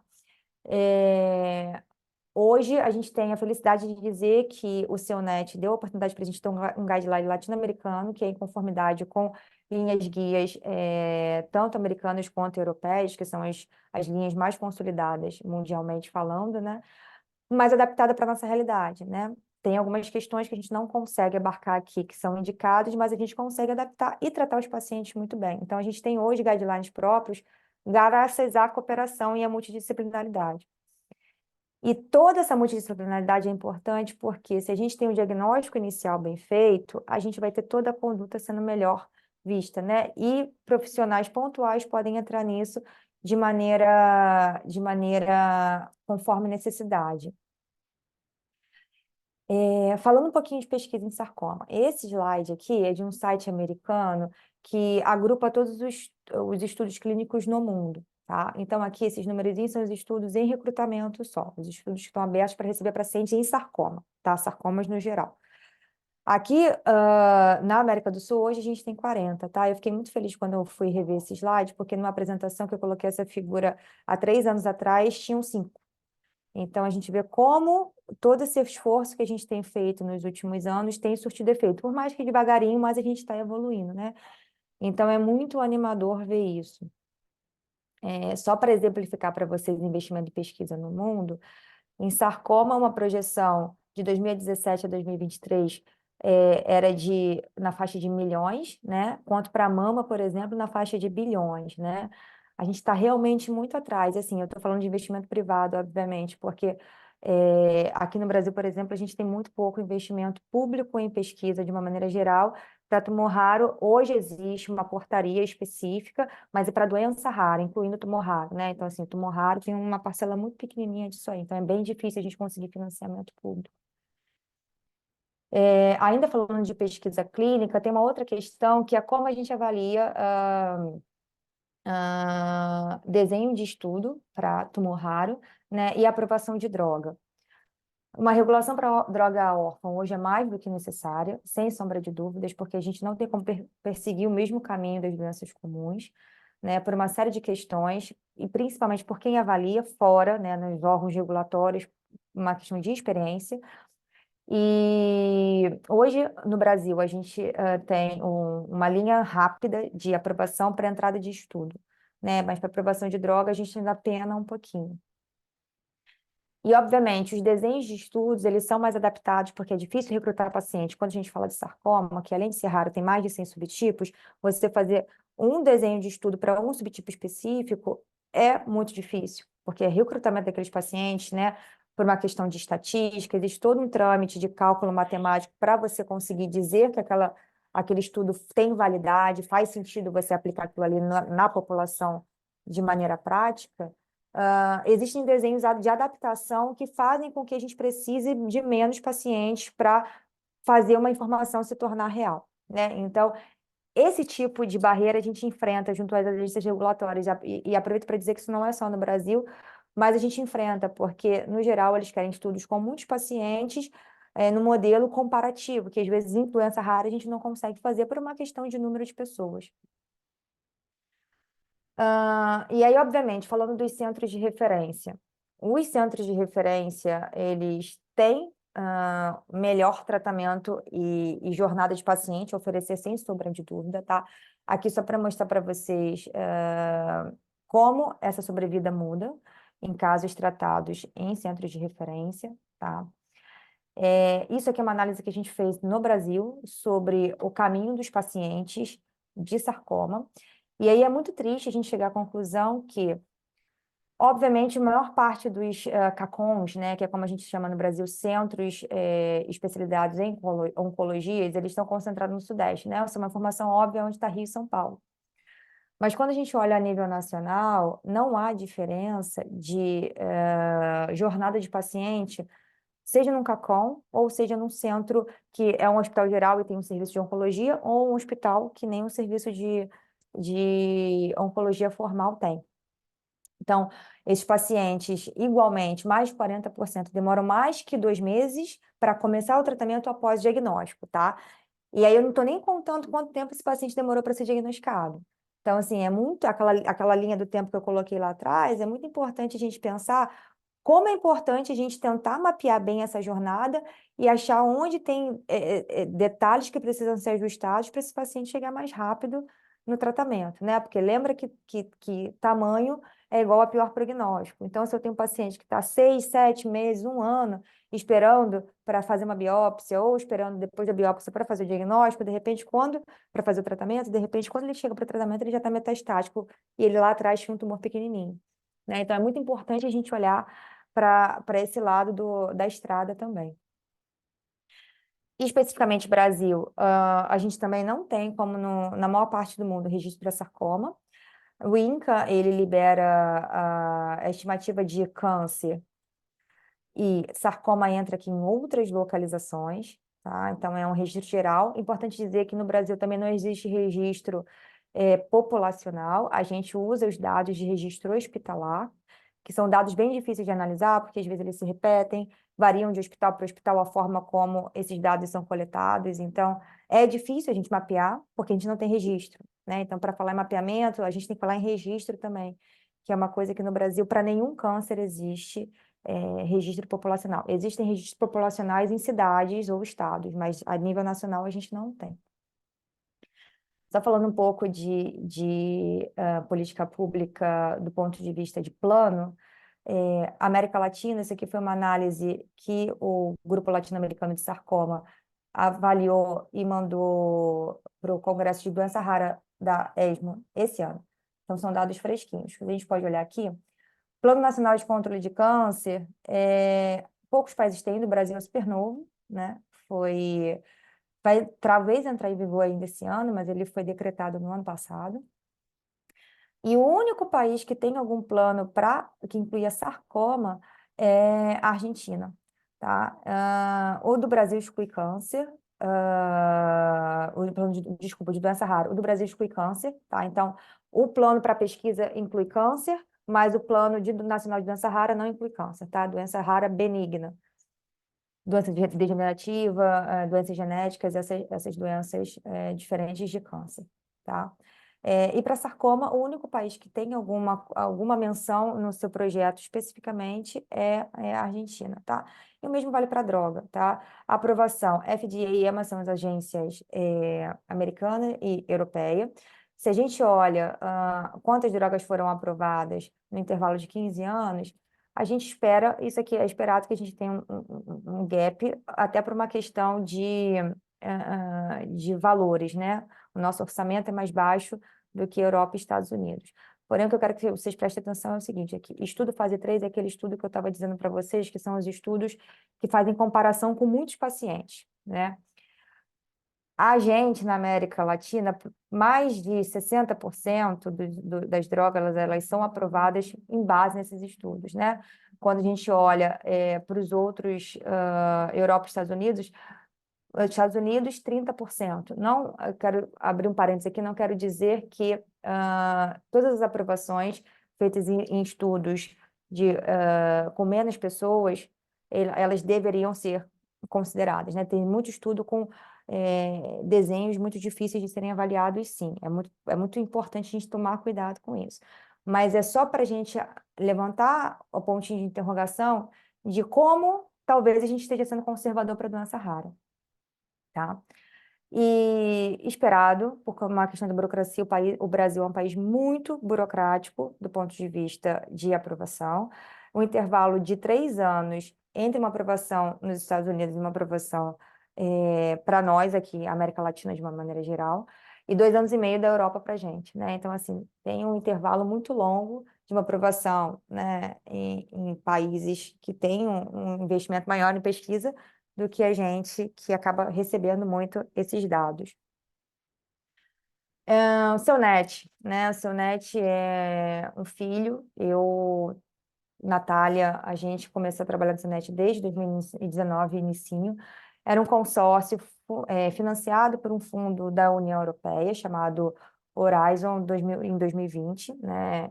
Speaker 4: Hoje, a gente tem a felicidade de dizer que o CEONET deu a oportunidade para a gente ter um guideline latino-americano, que é em conformidade com linhas guias, tanto americanas quanto europeias, que são as linhas mais consolidadas mundialmente falando, né? Mas adaptada para a nossa realidade, né? Tem algumas questões que a gente não consegue abarcar aqui, que são indicadas, mas a gente consegue adaptar e tratar os pacientes muito bem. Então, a gente tem hoje guidelines próprios, graças à cooperação e à multidisciplinaridade. E toda essa multidisciplinaridade é importante porque, se a gente tem um diagnóstico inicial bem feito, a gente vai ter toda a conduta sendo melhor vista, né? E profissionais pontuais podem entrar nisso de maneira conforme necessidade. Falando um pouquinho de pesquisa em sarcoma, esse slide aqui é de um site americano que agrupa todos os estudos clínicos no mundo, tá? Então, aqui, esses numerozinhos são os estudos em recrutamento só, os estudos que estão abertos para receber pacientes em sarcoma, tá? Sarcomas no geral. Aqui, na América do Sul, hoje a gente tem 40, tá? Eu fiquei muito feliz quando eu fui rever esse slide, porque numa apresentação que eu coloquei essa figura há 3 anos atrás, tinham 5. Então, a gente vê como todo esse esforço que a gente tem feito nos últimos anos tem surtido efeito. Por mais que devagarinho, mas a gente está evoluindo, né? Então, é muito animador ver isso. Só para exemplificar para vocês o investimento de pesquisa no mundo, em sarcoma, uma projeção de 2017 a 2023 era na faixa de milhões, né? Quanto para mama, por exemplo, na faixa de bilhões, né? A gente está realmente muito atrás. Assim, eu estou falando de investimento privado, obviamente, porque aqui no Brasil, por exemplo, a gente tem muito pouco investimento público em pesquisa, de uma maneira geral. Para tumor raro, hoje existe uma portaria específica, mas é para doença rara, incluindo tumor raro, né? Então, assim, tumor raro tem uma parcela muito pequenininha disso aí, então é bem difícil a gente conseguir financiamento público. Ainda falando de pesquisa clínica, tem uma outra questão que é como a gente avalia desenho de estudo para tumor raro, né, e aprovação de droga. Uma regulação para droga órfã hoje é mais do que necessária, sem sombra de dúvidas, porque a gente não tem como perseguir o mesmo caminho das doenças comuns, né, por uma série de questões, e principalmente por quem avalia fora, né, nos órgãos regulatórios, uma questão de experiência. E hoje, no Brasil, a gente tem uma linha rápida de aprovação para entrada de estudo, né, mas para aprovação de droga a gente ainda pena um pouquinho. E, obviamente, os desenhos de estudos, eles são mais adaptados, porque é difícil recrutar paciente. Quando a gente fala de sarcoma, que além de ser raro, tem mais de 100 subtipos, você fazer um desenho de estudo para um subtipo específico é muito difícil, porque é recrutamento daqueles pacientes, né, por uma questão de estatística, existe todo um trâmite de cálculo matemático para você conseguir dizer que aquele estudo tem validade, faz sentido você aplicar aquilo ali na população de maneira prática. Existem desenhos de adaptação que fazem com que a gente precise de menos pacientes para fazer uma informação se tornar real, né? Então, esse tipo de barreira a gente enfrenta junto às agências regulatórias, e aproveito para dizer que isso não é só no Brasil, mas a gente enfrenta, porque, no geral, eles querem estudos com muitos pacientes, no modelo comparativo, que às vezes em doença rara a gente não consegue fazer por uma questão de número de pessoas. E aí, obviamente, falando dos centros de referência. Os centros de referência, eles têm melhor tratamento e jornada de paciente a oferecer, sem sombra de dúvida, tá? Aqui só para mostrar para vocês como essa sobrevida muda em casos tratados em centros de referência, tá? Isso aqui é uma análise que a gente fez no Brasil sobre o caminho dos pacientes de sarcoma. E aí é muito triste a gente chegar à conclusão que, obviamente, a maior parte dos CACONs, né, que é como a gente chama no Brasil, centros especializados em oncologias, eles estão concentrados no Sudeste, né? Essa é uma informação óbvia onde está Rio e São Paulo. Mas quando a gente olha a nível nacional, não há diferença de jornada de paciente, seja num CACON, ou seja num centro que é um hospital geral e tem um serviço de oncologia, ou um hospital que nem um serviço de oncologia formal tem. Então, esses pacientes, igualmente, mais de 40% demoram mais que 2 meses para começar o tratamento após diagnóstico, tá? E aí eu não estou nem contando quanto tempo esse paciente demorou para ser diagnosticado. Então, assim, é muito aquela linha do tempo que eu coloquei lá atrás, é muito importante a gente pensar como é importante a gente tentar mapear bem essa jornada e achar onde tem detalhes que precisam ser ajustados para esse paciente chegar mais rápido no tratamento, né? Porque lembra que tamanho é igual a pior prognóstico. Então, se eu tenho um paciente que está 6, 7 meses, 1 ano, esperando para fazer uma biópsia ou esperando depois da biópsia para fazer o diagnóstico, de repente, para fazer o tratamento, de repente, quando ele chega para o tratamento, ele já está metastático e ele lá atrás tinha um tumor pequenininho, né? Então, é muito importante a gente olhar para esse lado da estrada também. Especificamente Brasil, a gente também não tem, como na maior parte do mundo, registro para sarcoma. O INCA, ele libera a estimativa de câncer e sarcoma entra aqui em outras localizações, tá? Então, é um registro geral. Importante dizer que no Brasil também não existe registro populacional, a gente usa os dados de registro hospitalar, que são dados bem difíceis de analisar, porque às vezes eles se repetem, variam de hospital para hospital a forma como esses dados são coletados, então é difícil a gente mapear, porque a gente não tem registro, né? Então, para falar em mapeamento, a gente tem que falar em registro também, que é uma coisa que no Brasil, para nenhum câncer existe registro populacional. Existem registros populacionais em cidades ou estados, mas a nível nacional a gente não tem. Só falando um pouco de política pública do ponto de vista de plano, América Latina, isso aqui foi uma análise que o Grupo Latino-Americano de Sarcoma avaliou e mandou para o Congresso de Doença Rara da ESMO esse ano. Então, são dados fresquinhos. A gente pode olhar aqui. Plano Nacional de Controle de Câncer, poucos países têm, o Brasil é super novo, né? Vai talvez entrar em vigor ainda esse ano, mas ele foi decretado no ano passado. E o único país que tem algum plano que incluía sarcoma é a Argentina, tá? O do Brasil exclui câncer, o plano desculpa, de doença rara. O do Brasil exclui câncer, tá? Então, o plano para pesquisa inclui câncer, mas o plano nacional de doença rara não inclui câncer, tá? Doença rara benigna. Doença degenerativa, doenças genéticas, essas doenças diferentes de câncer, tá? E para sarcoma, o único país que tem alguma menção no seu projeto especificamente é a Argentina, tá? E o mesmo vale para droga, tá? A aprovação, FDA e EMA são as agências americana e europeia. Se a gente olha quantas drogas foram aprovadas no intervalo de 15 anos, a gente espera, isso aqui é esperado que a gente tenha um gap, até por uma questão de valores, né? O nosso orçamento é mais baixo do que Europa e Estados Unidos. Porém, o que eu quero que vocês prestem atenção é o seguinte, aqui, estudo fase 3 é aquele estudo que eu estava dizendo para vocês, que são os estudos que fazem comparação com muitos pacientes, né? A gente, na América Latina, mais de 60% das drogas, elas são aprovadas em base nesses estudos, né? Quando a gente olha para os outros, Europa e Estados Unidos, 30%. Não, eu quero abrir um parênteses aqui, não quero dizer que todas as aprovações feitas em estudos com menos pessoas, elas deveriam ser consideradas, né? Tem muito estudo com desenhos muito difíceis de serem avaliados, sim. É muito importante a gente tomar cuidado com isso. Mas é só para a gente levantar o pontinho de interrogação de como talvez a gente esteja sendo conservador para a doença rara, tá? E esperado, por uma questão de burocracia, o Brasil é um país muito burocrático do ponto de vista de aprovação. Um intervalo de 3 anos entre uma aprovação nos Estados Unidos e uma aprovação para nós aqui, América Latina de uma maneira geral, e 2 anos e meio da Europa para a gente, né? Então, assim, tem um intervalo muito longo de uma aprovação, né, em países que têm um investimento maior em pesquisa do que a gente, que acaba recebendo muito esses dados. O seu NET, né? O seu NET é um filho, Natália, a gente começou a trabalhar no seu NET desde 2019, inicinho. Era um consórcio financiado por um fundo da União Europeia, chamado Horizon em 2020, né?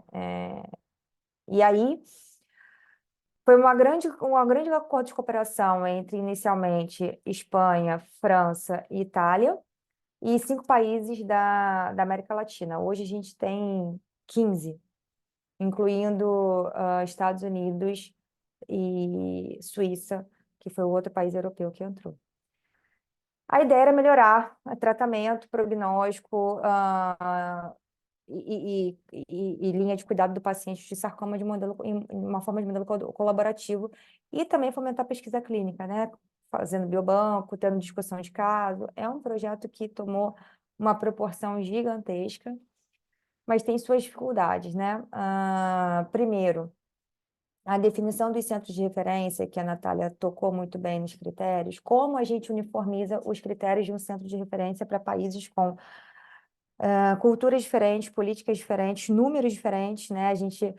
Speaker 4: E aí, foi um grande acordo de cooperação entre, inicialmente, Espanha, França e Itália, e 5 países da América Latina. Hoje a gente tem 15, incluindo Estados Unidos e Suíça, que foi o outro país europeu que entrou. A ideia era melhorar o tratamento, prognóstico e linha de cuidado do paciente de sarcoma em uma forma de modelo colaborativo e também fomentar a pesquisa clínica, né? Fazendo biobanco, tendo discussão de caso. É um projeto que tomou uma proporção gigantesca, mas tem suas dificuldades, né? Primeiro, a definição dos centros de referência, que a Natália tocou muito bem nos critérios, como a gente uniformiza os critérios de um centro de referência para países com culturas diferentes, políticas diferentes, números diferentes, né? A gente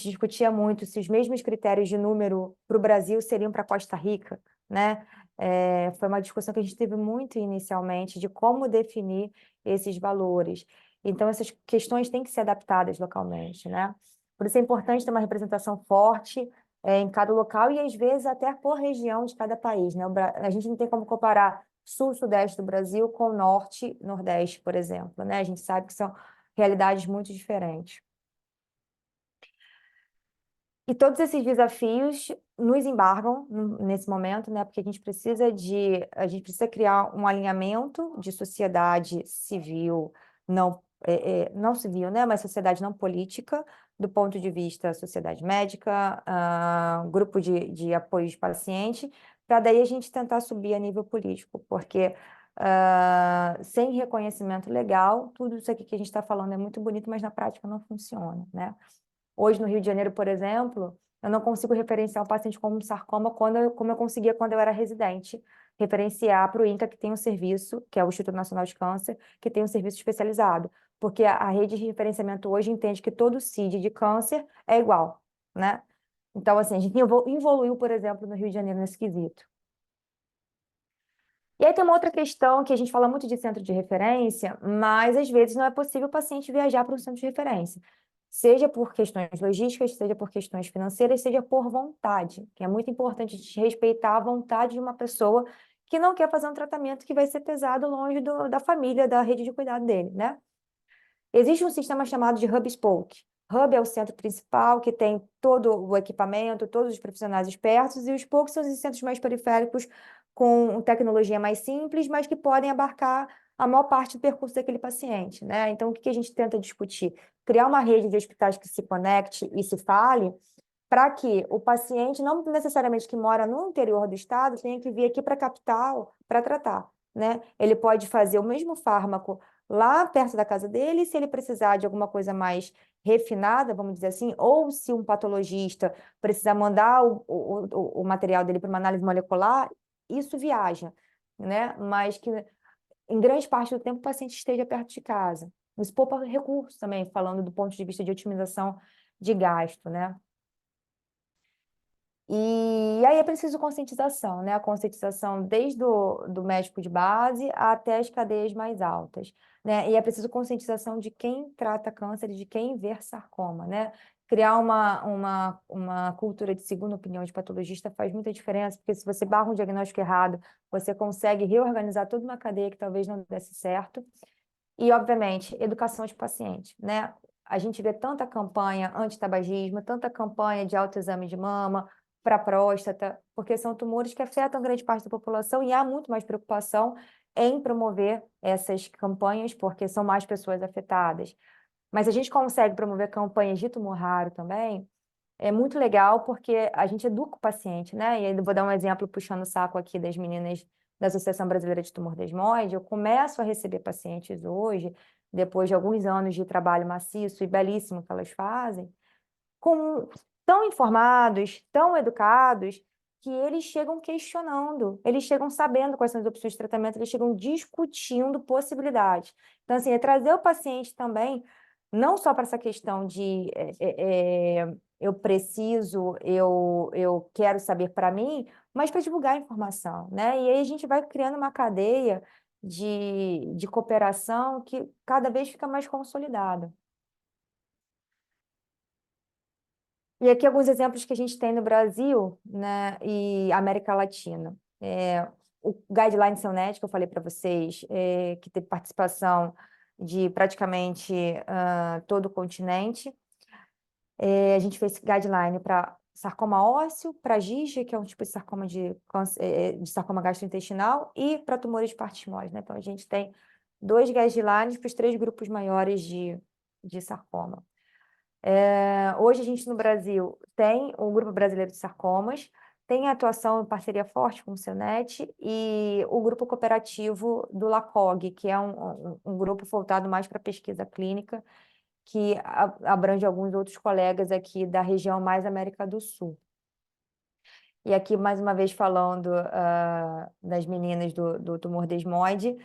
Speaker 4: discutia muito se os mesmos critérios de número para o Brasil seriam para Costa Rica, né? Foi uma discussão que a gente teve muito inicialmente de como definir esses valores. Então, essas questões têm que ser adaptadas localmente, né? Por isso é importante ter uma representação forte em cada local e, às vezes, até por região de cada país, né? A gente não tem como comparar sul, sudeste do Brasil com norte, nordeste, por exemplo, né? A gente sabe que são realidades muito diferentes. E todos esses desafios nos embargam nesse momento, né? Porque a gente precisa criar um alinhamento de sociedade civil, não civil, né? Mas sociedade não política, do ponto de vista sociedade médica, grupo de apoio de paciente, para daí a gente tentar subir a nível político, porque sem reconhecimento legal, tudo isso aqui que a gente está falando é muito bonito, mas na prática não funciona, né? Hoje, no Rio de Janeiro, por exemplo, eu não consigo referenciar um paciente com sarcoma como eu conseguia quando eu era residente, referenciar para o INCA, que tem um serviço, que é o Instituto Nacional de Câncer, que tem um serviço especializado, porque a rede de referenciamento hoje entende que todo CID de câncer é igual, né? Então, assim, a gente evoluiu, por exemplo, no Rio de Janeiro nesse quesito. E aí tem uma outra questão que a gente fala muito de centro de referência, mas às vezes não é possível o paciente viajar para um centro de referência, seja por questões logísticas, seja por questões financeiras, seja por vontade, que é muito importante a gente respeitar a vontade de uma pessoa que não quer fazer um tratamento que vai ser pesado longe da família, da rede de cuidado dele, né? Existe um sistema chamado de Hub Spoke. Hub é o centro principal, que tem todo o equipamento, todos os profissionais espertos, e os Spokes são os centros mais periféricos, com tecnologia mais simples, mas que podem abarcar a maior parte do percurso daquele paciente, né? Então, o que a gente tenta discutir? Criar uma rede de hospitais que se conecte e se fale, para que o paciente, não necessariamente que mora no interior do estado, tenha que vir aqui para a capital para tratar, né? Ele pode fazer o mesmo fármaco lá perto da casa dele, se ele precisar de alguma coisa mais refinada, vamos dizer assim, ou se um patologista precisar mandar o material dele para uma análise molecular, isso viaja, né? Mas que em grande parte do tempo o paciente esteja perto de casa. Isso poupa recursos também, falando do ponto de vista de otimização de gasto, né? E aí é preciso conscientização, né? A conscientização desde do médico de base até as cadeias mais altas, né? E é preciso conscientização de quem trata câncer e de quem vê sarcoma, né? Criar uma cultura de segunda opinião de patologista faz muita diferença, porque se você barra um diagnóstico errado, você consegue reorganizar toda uma cadeia que talvez não desse certo. E, obviamente, educação de paciente, né? A gente vê tanta campanha anti-tabagismo, tanta campanha de autoexame de mama para próstata, porque são tumores que afetam grande parte da população e há muito mais preocupação em promover essas campanhas, porque são mais pessoas afetadas. Mas a gente consegue promover campanhas de tumor raro também, é muito legal porque a gente educa o paciente, né? E aí eu vou dar um exemplo puxando o saco aqui das meninas da Associação Brasileira de Tumor Desmoide. Eu começo a receber pacientes hoje, depois de alguns anos de trabalho maciço e belíssimo que elas fazem, tão informados, tão educados, que eles chegam questionando, eles chegam sabendo quais são as opções de tratamento, eles chegam discutindo possibilidades. Então, assim, é trazer o paciente também, não só para essa questão de eu preciso, eu quero saber para mim, mas para divulgar a informação, né? E aí a gente vai criando uma cadeia de cooperação que cada vez fica mais consolidada. E aqui alguns exemplos que a gente tem no Brasil, né, e América Latina. O Guideline Celnet, que eu falei para vocês, que teve participação de praticamente todo o continente. A gente fez esse guideline para sarcoma ósseo, para GIST, que é um tipo de sarcoma de sarcoma gastrointestinal, e para tumores de partes moles, né? Então, a gente tem 2 guidelines para os 3 grupos maiores de sarcoma. Hoje a gente no Brasil tem o Grupo Brasileiro de Sarcomas, tem a atuação em parceria forte com o Celnet e o grupo cooperativo do LACOG, que é um grupo voltado mais para pesquisa clínica, que abrange alguns outros colegas aqui da região mais América do Sul. E aqui, mais uma vez, falando das meninas do tumor desmoide,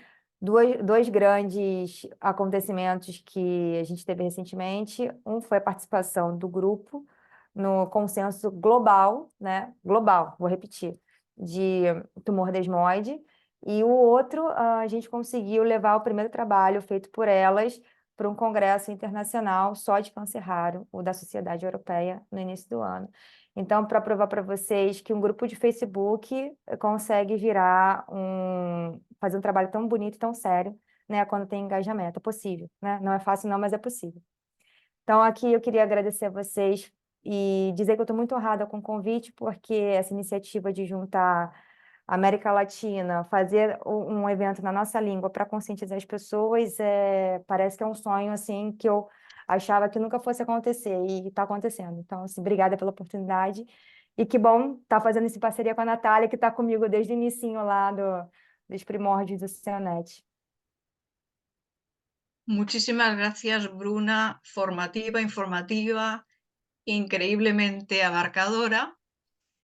Speaker 4: dois grandes acontecimentos que a gente teve recentemente. Um foi a participação do grupo no consenso global, né? Global, vou repetir, de tumor desmoide. E o outro, a gente conseguiu levar o primeiro trabalho feito por elas para um congresso internacional só de câncer raro, o da Sociedade Europeia, no início do ano. Então, para provar para vocês que um grupo de Facebook consegue fazer um trabalho tão bonito, tão sério, né, quando tem engajamento, é possível, né? Não é fácil não, mas é possível. Então, aqui eu queria agradecer a vocês e dizer que eu estou muito honrada com o convite, porque essa iniciativa de juntar a América Latina, fazer um evento na nossa língua para conscientizar as pessoas, parece que é um sonho assim que eu achava que nunca fosse acontecer e está acontecendo. Então, assim, obrigada pela oportunidade e que bom estar fazendo essa parceria com a Natália, que está comigo desde o inicinho lá dos primórdios do Cionet.
Speaker 1: Muchísimas gracias, Bruna. Formativa, informativa, increíblemente abarcadora.